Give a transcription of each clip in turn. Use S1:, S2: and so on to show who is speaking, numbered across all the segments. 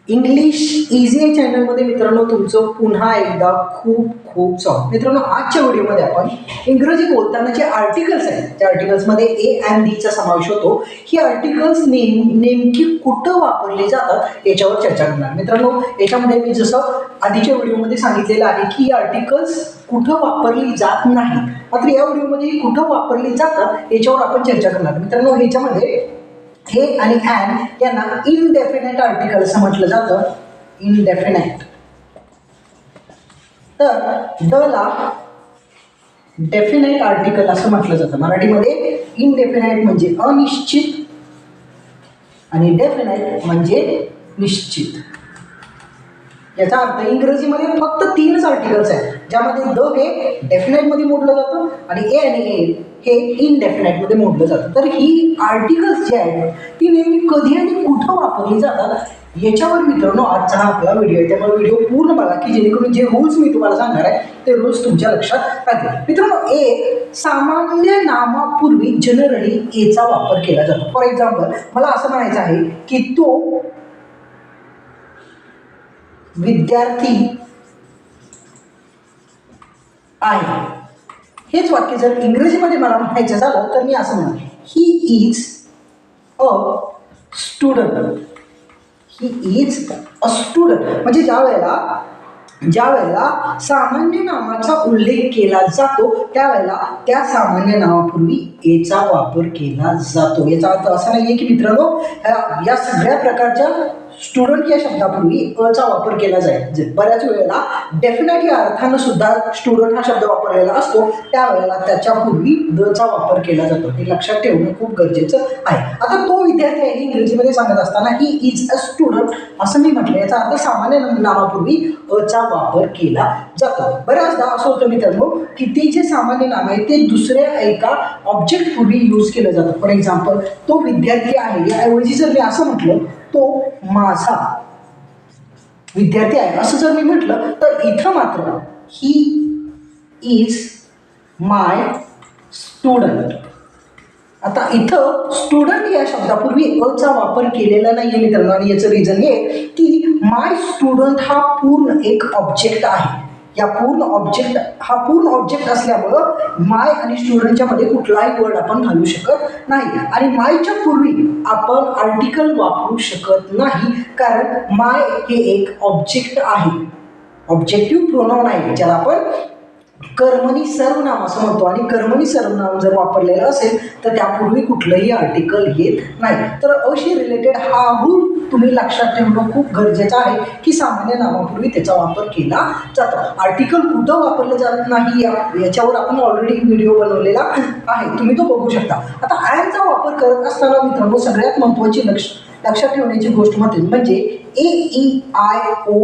S1: English easy या चॅनलमध्ये मित्रांनो तुमचं पुन्हा एकदा खूप खूप स्वागत. मित्रांनो, आजच्या व्हिडिओमध्ये आपण इंग्रजी बोलताना जे आर्टिकल्स आहेत त्या आर्टिकल्समध्ये ए अँड डीचा समावेश होतो. ही आर्टिकल्स नेमकी कुठं वापरली जातात याच्यावर चर्चा करणार. मित्रांनो, याच्यामध्ये मी जसं आधीच्या व्हिडिओमध्ये सांगितलेलं आहे की ही आर्टिकल्स कुठं वापरली जात नाही, मात्र या व्हिडिओमध्ये कुठं वापरली जातात याच्यावर आपण चर्चा करणार. मित्रांनो, ह्याच्यामध्ये हे आणि अँड यांना इनडेफिनेट आर्टिकल असं म्हटलं जातं. इनडेफिनेट. तर द ला डेफिनेट आर्टिकल असं म्हटलं जातं. मराठीमध्ये इनडेफिनेट म्हणजे अनिश्चित आणि डेफिनेट म्हणजे निश्चित. याचा अर्थ इंग्रजीमध्ये फक्त 3च आर्टिकल्स आहेत, ज्यामध्ये द हे डेफिनेटमध्ये मोडलं जातं आणि ए आणि ए हे इनडेफिनेटमध्ये मोडलं जातं. तर ही आर्टिकल्स जी आहेत ती नेमकी कधी आणि कुठं वापरली जातात याच्यावर मित्रांनो आजचा हा आपला व्हिडिओ आहे. त्यामुळे व्हिडिओ पूर्ण बघा की जेणेकरून जे रूल्स मी तुम्हाला सांगणार आहे ते रूल्स तुमच्या लक्षात राहतील. मित्रांनो, ए सामान्य नामापूर्वी जनरली एचा वापर केला जातो. फॉर एक्झाम्पल, मला असं म्हणायचं आहे की तो विद्यार्थी आहे. हेच वाक्य जर इंग्रजीमध्ये मला म्हणायचं झालं तर मी असं म्हणेन, he is a student. He is a student म्हणजे ज्या वेळेला सामान्य नामाचा उल्लेख केला जातो त्यावेळेला त्या सामान्य नावापूर्वी एचा वापर केला जातो. याचा अर्थ असा नाहीये की मित्रांनो या सगळ्या प्रकारच्या स्टुडंट या शब्दापूर्वी अचा वापर केला जाईल. बऱ्याच वेळेला डेफिनेट या अर्थानं सुद्धा स्टुडंट हा शब्द वापरलेला असतो, त्यावेळेला त्याच्यापूर्वी दचा वापर केला जातो. हे लक्षात ठेवणं खूप गरजेचं आहे. आता तो विद्यार्थी आहे इंग्रजीमध्ये सांगत असताना ही इज अ स्टुडंट असं मी म्हटलं. याचा अर्थ सामान्य नामापूर्वी अचा वापर केला जातो. बऱ्याचदा असं होतं मित्रांनो की ते जे सामान्य नाम आहे ते दुसऱ्या एका ऑब्जेक्ट पूर्वी यूज केलं जातं. फॉर एक्झाम्पल, तो विद्यार्थी आहे याऐवजी जर मी असं म्हटलं तो माझा विद्यार्थी आहे असं जर मी म्हटलं तर इथं मात्र ही इज माय स्टुडंट. आता इथं स्टुडंट या शब्दापूर्वी अचा वापर केलेला नाहीये मित्रांनो, आणि याचं रिझन हे की माय स्टुडंट हा पूर्ण एक ऑब्जेक्ट आहे. या पूर्ण ऑब्जेक्ट असल्यामुळं माय आणि स्टुडंटच्या मध्ये कुठलाही वर्ड आपण घालू शकत नाही, आणि मायच्या पूर्वी आपण आर्टिकल वापरू शकत नाही, कारण माय हे एक ऑब्जेक्ट आहे. ऑब्जेक्टिव्ह प्रोनाउन आहे ज्याला आपण कर्मणी सर्वनाम असं म्हणतो, आणि कर्मणी सर्वनाम जर वापरलेलं असेल तर त्यापूर्वी कुठलंही आर्टिकल येत नाही. तर अशी रिलेटेड हा रूल तुम्ही लक्षात ठेवणं खूप गरजेचं आहे की सामान्य नामापूर्वी त्याचा वापर केला जातो. आर्टिकल कुठं वापरलं जात नाही याच्यावर आपण ऑलरेडी व्हिडिओ बनवलेला आहे, तुम्ही तो बघू शकता. आता अँडचा वापर करत असताना मित्रांनो सगळ्यात महत्त्वाची लक्षात ठेवण्याची गोष्ट म्हणजे AEIOU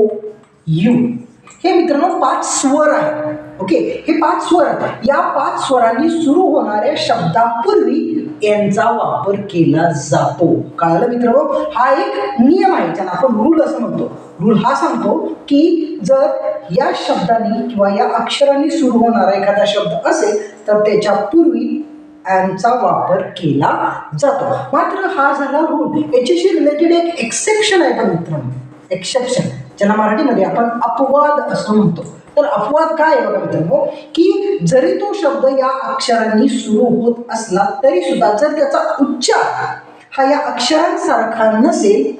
S1: हे मित्रांनो 5 स्वर आहेत. ओके, हे 5 स्वर आहेत. या 5 स्वरांनी सुरू होणाऱ्या शब्दापूर्वी यांचा वापर केला जातो. कळलं मित्रांनो? हा एक नियम आहे ज्याला आपण रूल असं म्हणतो. रूल हा सांगतो की जर या शब्दांनी किंवा या अक्षरांनी सुरू होणारा एखादा शब्द असेल तर त्याच्या पूर्वी अँडचा वापर केला जातो. मात्र हा झाला रूल. याच्याशी रिलेटेड एक एक्सेप्शन आहे पण मित्रांनो, एक्सेप्शन ज्याला मराठीमध्ये आपण अपवाद असं म्हणतो. तर अपवाद काय आहे बघा मित्रांनो, की जरी तो शब्द या अक्षरांनी सुरू होत असला तरी सुद्धा जर त्याचा उच्चार हा या अक्षरांसारखा नसेल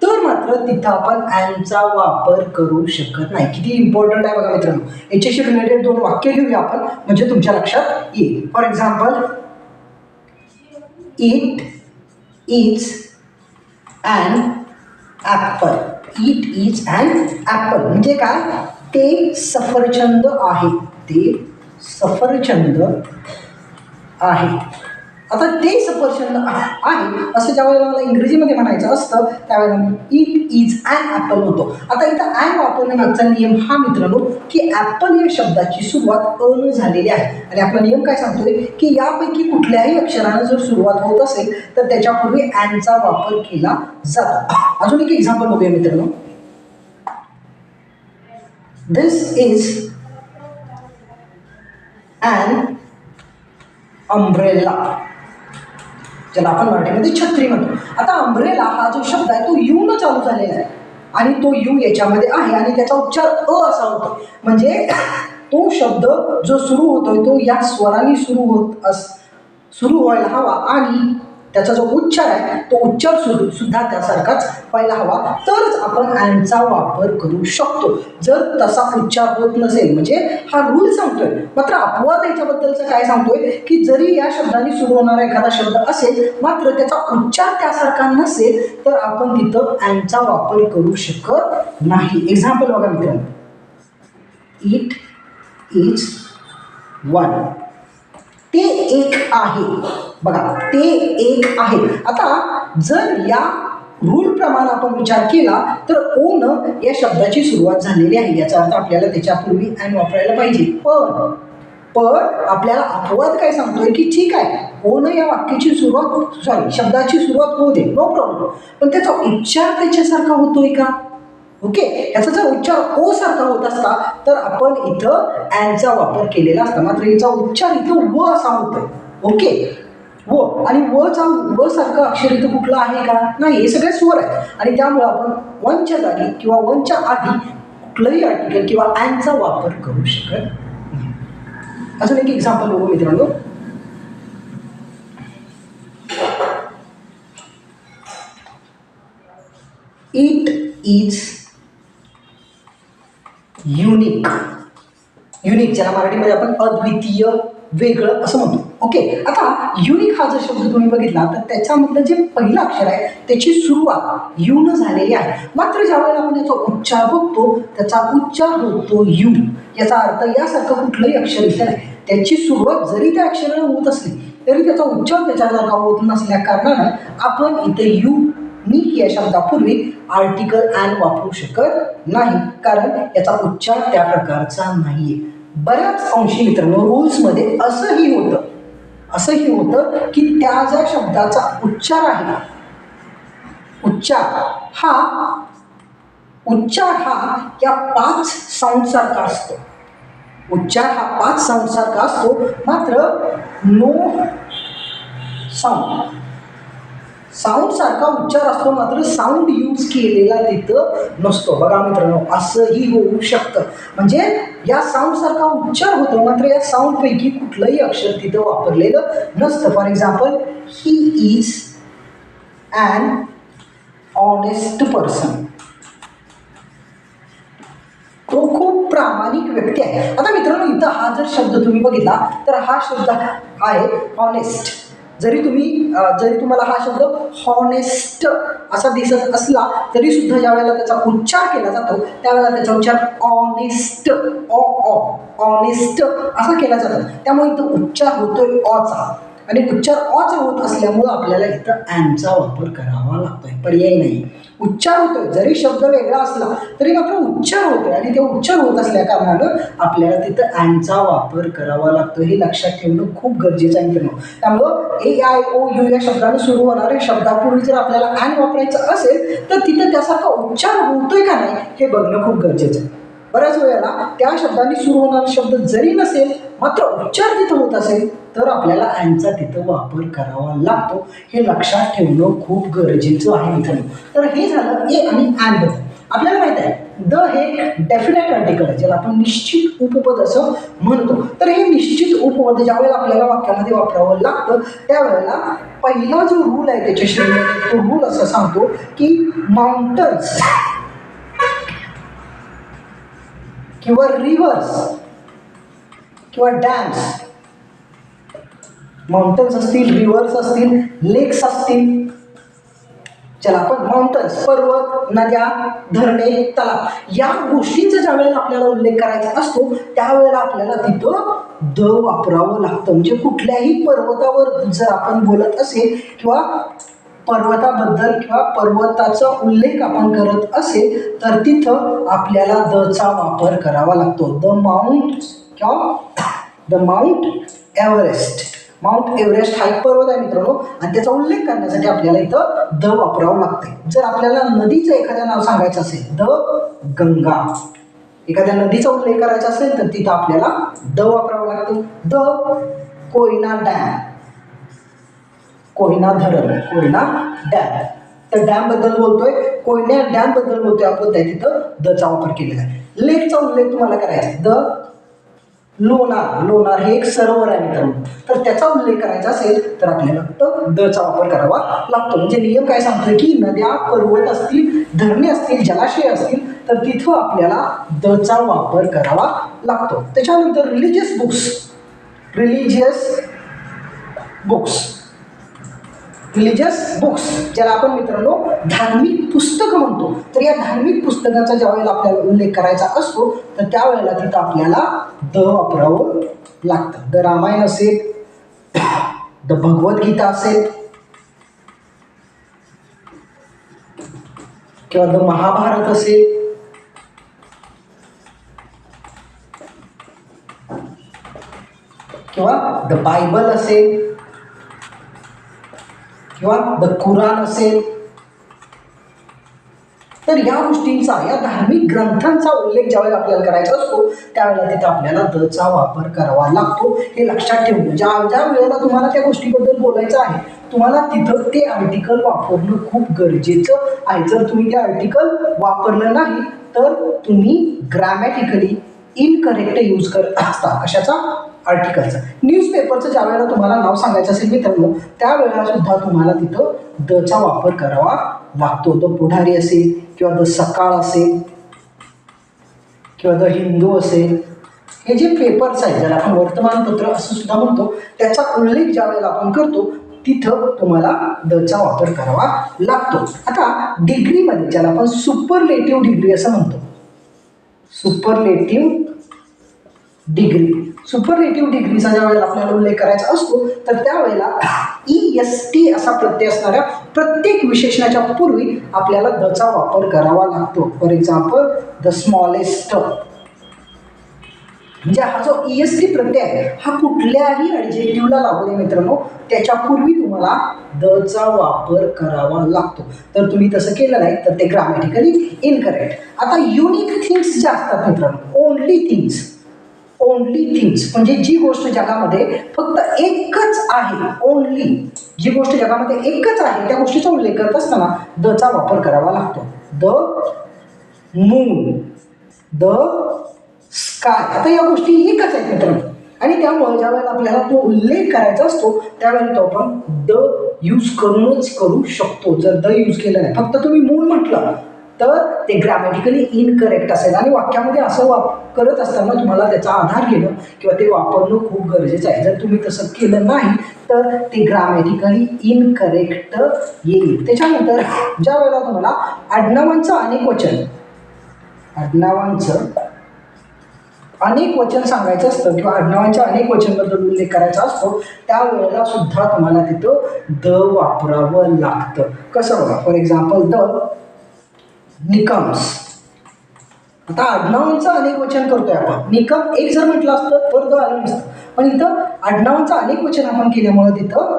S1: तर मात्र तिथं आपण अँडचा वापर करू शकत नाही. किती इम्पॉर्टंट आहे बघा मित्रांनो. याच्याशी रिलेटेड 2 वाक्य घेऊया आपण म्हणजे तुमच्या लक्षात येईल. For example, it is and Apple. It is and Apple म्हणजे काय? ते सफरचंद आहे. ते सफरचंद आहे. आता ते सफरचंद आहे असं ज्या वेळेला मला इंग्रजीमध्ये म्हणायचं असतं त्यावेळेला me it is and Apple होतो. आता इथं अँड वापरण्यामागचा नियम हा मित्रांनो की ॲपल या शब्दाची सुरुवात अन झालेली आहे, आणि आपला नियम काय सांगतोय की यापैकी कुठल्याही अक्षरानं जर सुरुवात होत असेल तर त्याच्यापूर्वी अँडचा वापर केला जातो. अजून एक एक्झाम्पल बघूया मित्रांनो. This is an umbrella. ज्याला आपण मराठीमध्ये छत्री म्हणतो. आता अंब्रेला हा जो शब्द आहे तो यू न चालू झालेला आहे. आणि तो यू याच्यामध्ये आहे आणि त्याचा उच्चार अ असा होतो, म्हणजे तो शब्द जो सुरू होतोय तो या स्वराने सुरू व्हायला हवा आणि त्याचा जो उच्चार आहे तो उच्चार सुद्धा त्यासारखाच व्हायला हवा, तरच आपण अँडचा वापर करू शकतो. जर तसा उच्चार होत नसेल, म्हणजे हा रूल सांगतोय, मात्र अपवाद याच्याबद्दलचं काय सांगतोय की जरी या शब्दाने सुरू होणारा एखादा शब्द असेल मात्र त्याचा उच्चार त्यासारखा नसेल तर आपण तिथं अँडचा वापर करू शकत नाही. एक्झाम्पल बघा मित्रांनो, इट इज वन. ते एक आहे. बघा, ते एक आहे. आता जर या रूल प्रमाणे आपण विचार केला तर ओ न या शब्दाची सुरुवात झालेली आहे, याचा अर्थ आपल्याला त्याच्यापूर्वी अँड वापरायला पाहिजे. पण आपल्याला अपवाद काय सांगतोय की ठीक आहे, ओ न या वाक्याची सुरुवात शब्दाची सुरुवात होऊ दे, नो प्रॉब्लेम, पण त्याचा उच्चार त्याच्यासारखा होतोय का? ओके, याचा जर उच्चार ओ सारखा होत असता तर आपण इथं अँडचा वापर केलेला असता, मात्र याचा उच्चार इथं व असा होतोय. ओके, व आणि व सारखं अक्षर इथं कुठलं आहे का? नाही, हे सगळे स्वर आहेत आणि त्यामुळे आपण वनच्या जागी किंवा वनच्या आधी कुठलंही आर्टिकल किंवा अँडचा वापर करू शकत नाही. अजून एक एक्झाम्पल बघू मित्रांनो. It is unique. युनिक ज्याला मराठीमध्ये आपण अद्वितीय, वेगळं असं म्हणतो. ओके, आता युनिक हा जर शब्द तुम्ही बघितला तर त्याच्यामधलं जे पहिलं अक्षर आहे त्याची सुरुवात यू न झालेली आहे, मात्र ज्या वेळेला आपण याचा उच्चार बघतो त्याचा उच्चार होतो यू. याचा अर्थ यासारखं कुठलंही अक्षर इथं नाही, त्याची सुरुवात जरी त्या अक्षरानं होत असली तरी त्याचा उच्चार त्याच्यासारखा होत नसल्या कारणानं आपण इथे युनिक या शब्दापूर्वी आर्टिकल अँड वापरू शकत नाही, कारण याचा उच्चार त्या प्रकारचा नाहीये. बऱ्याच अंशी मित्रांनो रूल्समध्ये असंही होतं की त्या ज्या शब्दाचा उच्चार आहे, उच्चार हा या 5 साऊंड सारखा असतो. उच्चार हा 5 साऊंड सारखा असतो, मात्र नो साऊंड सारखा उच्चार असतो, मात्र साऊंड यूज केलेला तिथं नसतो. बघा मित्रांनो, असंही होऊ शकतं, म्हणजे या साऊंड सारखा उच्चार होतो मात्र या साऊंड पैकी कुठलंही अक्षर तिथं वापरलेलं नसतं. For example, he is an honest person. तो खूप प्रामाणिक व्यक्ती आहे. आता मित्रांनो इथं हा जर शब्द तुम्ही बघितला तर हा शब्द आहे ऑनेस्ट. जरी तुम्हाला हा शब्द हॉनेस्ट असा दिसत असला तरी सुद्धा ज्या वेळेला त्याचा उच्चार केला जातो त्यावेळेला त्याचा उच्चार ऑनेस्ट असा केला जातो. त्यामुळे इथं उच्चार होतोय ऑचा, आणि उच्चार ऑचा होत असल्यामुळं आपल्याला इथं अँडचा वापर करावा लागतोय, पर्याय नाही. उच्चार होतोय, जरी शब्द वेगळा असला तरी मात्र उच्चार होतोय आणि ते उच्चार होत असल्या कारणानं आपल्याला तिथं अँडचा वापर करावा लागतो. हे लक्षात ठेवणं खूप गरजेचं आहे मित्रांनो. त्यामुळं AIOU या शब्दाने सुरू होणाऱ्या शब्दापूर्वी जर आपल्याला अँड वापरायचं असेल तर तिथं त्यासारखा उच्चार होतोय का नाही हे बघणं खूप गरजेचं आहे. बऱ्याच वेळेला त्या शब्दाने सुरू होणारा शब्द जरी नसेल मात्र उच्चार तिथं होत असेल तर आपल्याला अँडचा तिथं वापर करावा लागतो. हे लक्षात ठेवणं खूप गरजेचं आहे मित्रांनो. तर हे झालं ए आणि अँड बद्दल. आपल्याला माहित आहे द हे डेफिनेट आर्टिकल आहे, ज्याला आपण निश्चित उपपद असं म्हणतो. तर हे निश्चित उपपद ज्या वेळेला आपल्याला वाक्यामध्ये वापरावं लागतं त्यावेळेला पहिला जो रूल आहे त्याच्या श्रेणीमध्ये तो रूल असं सांगतो की माउंटन्स किंवा रिव्हर्स किंवा डॅम्स, माउंटन्स असतील, रिव्हर्स असतील, लेक्स असतील, चला आपण माउंटन्स, पर्वत, नद्या, धरणे, तलाव या गोष्टींचा ज्या वेळेला आपल्याला उल्लेख करायचा असतो त्यावेळेला आपल्याला तिथं द वापरावं लागतं. म्हणजे कुठल्याही पर्वतावर जर आपण बोलत असेल किंवा पर्वताबद्दल किंवा पर्वताचा उल्लेख आपण करत असेल तर तिथं आपल्याला दचा वापर करावा लागतो. The mount Everest. Mount Everest हा एक पर्वत आहे मित्रांनो आणि त्याचा उल्लेख करण्यासाठी आपल्याला इथं द वापरावं लागते. जर आपल्याला नदीचं एखादं नाव सांगायचं असेल द गंगा, एखाद्या नदीचा उल्लेख करायचा असेल तर तिथं आपल्याला द वापरावं लागतं. द कोयना डॅम, कोयना धरण, कोयना डॅम. तर डॅमबद्दल बोलतोय, कोयना डॅमबद्दल बोलतोय आपण, त्या तिथं दचा वापर केलेला आहे. लेकचा उल्लेख तुम्हाला करायचा आहे. द लोणार, लोणार हे एक सरोवर आहे मित्रांनो, तर त्याचा उल्लेख करायचा असेल तर आपल्याला फक्त दचा वापर करावा लागतो. म्हणजे नियम काय सांगतोय की नद्या, पर्वत असतील, धरणे असतील, जलाशय असतील तर तिथं आपल्याला दचा वापर करावा लागतो. त्याच्यानंतर रिलिजियस बुक्स, रिलिजियस बुक्स ज्याला आपण मित्रांनो धार्मिक पुस्तकं म्हणतो, तर या धार्मिक पुस्तकाचा ज्या वेळेला आपल्याला उल्लेख करायचा असतो तर त्यावेळेला तिथं आपल्याला द वापरावं लागतं. द रामायण असेल, द भगवद्गीता असेल किंवा द महाभारत असेल किंवा द बायबल असेल किंवा द कुराण असेल, तर या गोष्टींचा, या धार्मिक ग्रंथांचा उल्लेख ज्यावेळेला आपल्याला करायचा असतो त्यावेळेला तिथं आपल्याला दचा वापर करावा लागतो. हे लक्षात ठेवून ज्या वेळेला तुम्हाला त्या गोष्टीबद्दल बोलायचं आहे तुम्हाला तिथं ते आर्टिकल वापरणं खूप गरजेचं आहे. जर तुम्ही ते आर्टिकल वापरलं नाही तर तुम्ही ग्रॅमॅटिकली इनकरेक्ट यूज करत असता. कशाचा? आर्टिकलचं. न्यूजपेपरचं ज्या वेळेला तुम्हाला नाव सांगायचं असेल मित्रांनो त्यावेळेला सुद्धा तुम्हाला तिथं दचा वापर करावा लागतो. द पुढारी असेल किंवा द सकाळ असेल किंवा द हिंदू असेल, हे जे पेपर्स आहेत ज्याला आपण वर्तमानपत्र असं सुद्धा म्हणतो त्याचा उल्लेख ज्या वेळेला आपण करतो तिथं तुम्हाला दचा वापर करावा लागतो. आता डिग्रीमध्ये ज्याला आपण सुपरलेटिव्ह डिग्री असं म्हणतो, सुपरलेटिव्ह डिग्रीचा ज्या वेळेला आपल्याला उल्लेख करायचा असतो तर त्यावेळेला EST असा प्रत्यय असणाऱ्या प्रत्येक विशेषणाच्या पूर्वी आपल्याला दचा वापर करावा लागतो. फॉर एक्झाम्पल द स्मॉलेस्ट, म्हणजे हा जो EST प्रत्यय आहे हा कुठल्याही ॲडजेक्टिव्हला लागू नये मित्रांनो, त्याच्या पूर्वी तुम्हाला दचा वापर करावा लागतो. तर तुम्ही तसं केलं नाही तर ते ग्रामॅटिकली इनकरेक्ट. आता युनिक थिंग्स ज्या असतात मित्रांनो, ओनली थिंग्स म्हणजे जी गोष्ट जगामध्ये फक्त एकच आहे, ओनली जी गोष्ट जगामध्ये एकच आहे त्या गोष्टीचा उल्लेख करत असताना दचा वापर करावा लागतो. द मून, द स्काय, आता या गोष्टी एकच आहेत मित्रांनो आणि त्यामुळे ज्या वेळेला आपल्याला तो उल्लेख करायचा असतो त्यावेळेला तो आपण द यूज करूनच करू शकतो. जर द यूज केलं नाही, फक्त तुम्ही मून म्हटलं तर ते ग्रॅमॅटिकली इनकरेक्ट असेल आणि वाक्यामध्ये असं करत असताना तुम्हाला त्याचा आधार घेणं किंवा ते वापरणं खूप गरजेचं आहे. जर तुम्ही तसं केलं नाही तर ते ग्रॅमॅटिकली इनकरेक्ट येईल. त्याच्यानंतर ज्या वेळेला तुम्हाला आडनावांचं अनेक वचन सांगायचं असतं किंवा आडनावांच्या अनेक वचनबद्दल उल्लेख करायचा असतो त्यावेळेला सुद्धा तुम्हाला तिथं द वापरावं लागतं. कसं बघा, फॉर एक्झाम्पल द निकम्स. आता आडनावांचं अनेक वचन करतोय आपण, निकम एक जर म्हटलं असतं तर द आलं नसतं, पण इथं आडनावांचं अनेक वचन आपण केल्यामुळे तिथं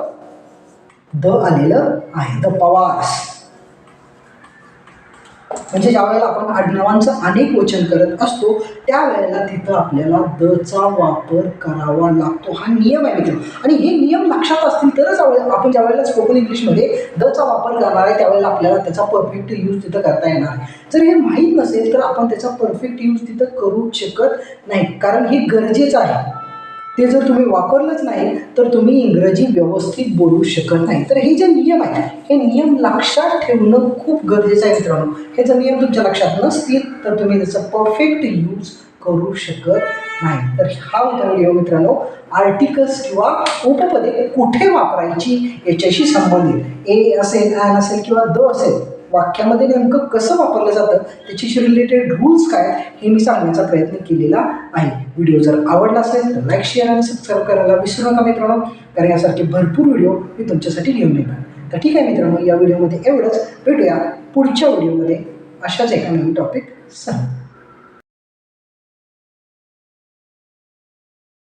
S1: द आलेलं आहे. द पवार्स, म्हणजे ज्या वेळेला आपण आडनावांचं अनेक वचन करत असतो त्यावेळेला तिथं आपल्याला दचा वापर करावा लागतो. हा नियम आहे मित्र आणि हे नियम लक्षात असतील तरच आपण ज्या वेळेला स्पोकन इंग्लिशमध्ये दचा वापर करणार आहे त्यावेळेला आपल्याला त्याचा परफेक्ट यूज तिथं करता येणार आहे. जर हे माहीत नसेल तर आपण त्याचा परफेक्ट यूज तिथं करू शकत नाही, कारण हे गरजेचं आहे. ते जर तुम्ही वापरलंच नाही तर तुम्ही इंग्रजी व्यवस्थित बोलू शकत नाही. तर हे जे नियम आहे हे नियम लक्षात ठेवणं खूप गरजेचं आहे मित्रांनो. हे जर नियम तुमच्या लक्षात नसतील तर तुम्ही त्याचं परफेक्ट यूज करू शकत नाही. तर हा होता व्हिडिओ मित्रांनो, आर्टिकल्स किंवा उपपदे कुठे वापरायची याच्याशी संबंधित. ए असेल, ॲन असेल किंवा द असेल, वाक्यामध्ये नेमकं कसं वापरलं जातं त्याच्याशी रिलेटेड रूल्स काय हे मी सांगण्याचा प्रयत्न केलेला आहे. व्हिडिओ जर आवडला असेल तर लाईक, शेअर आणि सबस्क्राईब करायला विसरू नका मित्रांनो, कारण यासारखे भरपूर व्हिडिओ मी तुमच्यासाठी घेऊन येणार. तर ठीक आहे मित्रांनो, या व्हिडिओमध्ये एवढंच. भेटूया पुढच्या व्हिडिओमध्ये अशाच एका नवीन टॉपिक सह.